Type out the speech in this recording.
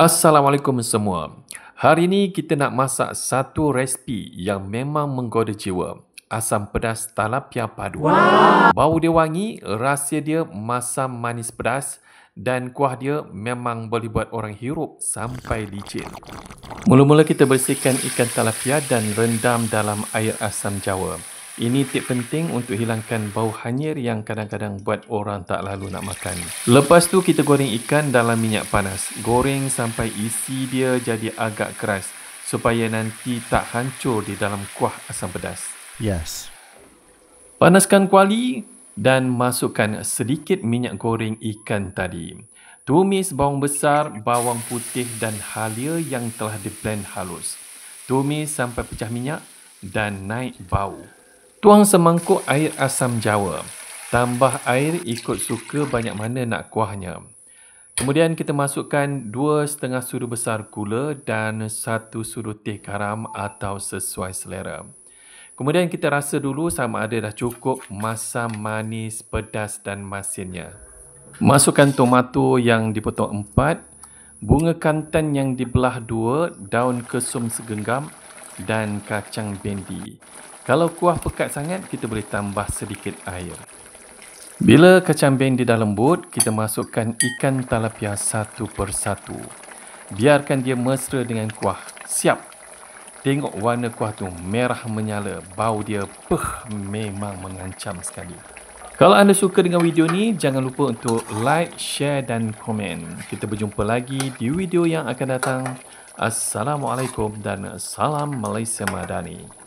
Assalamualaikum semua. Hari ini kita nak masak satu resipi yang memang menggoda jiwa. Asam pedas talapia padu. Bau dia wangi, rasa dia masam manis pedas dan kuah dia memang boleh buat orang hirup sampai licin. Mula-mula kita bersihkan ikan talapia dan rendam dalam air asam jawa. Ini tip penting untuk hilangkan bau hanyir yang kadang-kadang buat orang tak lalu nak makan. Lepas tu kita goreng ikan dalam minyak panas. Goreng sampai isi dia jadi agak keras supaya nanti tak hancur di dalam kuah asam pedas. Yes. Panaskan kuali dan masukkan sedikit minyak goreng ikan tadi. Tumis bawang besar, bawang putih dan halia yang telah di-blend halus. Tumis sampai pecah minyak dan naik bau. Tuang semangkuk air asam jawa. Tambah air ikut suka banyak mana nak kuahnya. Kemudian kita masukkan 2,5 sudu besar gula dan 1 sudu teh garam atau sesuai selera. Kemudian kita rasa dulu sama ada dah cukup masam, manis, pedas dan masinnya. Masukkan tomato yang dipotong 4, bunga kantan yang dibelah 2, daun kesum segenggam dan kacang bendi. Kalau kuah pekat sangat, kita boleh tambah sedikit air. Bila kacang bendi dah lembut, kita masukkan ikan talapia satu persatu. Biarkan dia mesra dengan kuah. Siap! Tengok warna kuah tu merah menyala. Bau dia memang mengancam sekali. Kalau anda suka dengan video ni, jangan lupa untuk like, share dan komen. Kita berjumpa lagi di video yang akan datang. Assalamualaikum dan salam Malaysia Madani.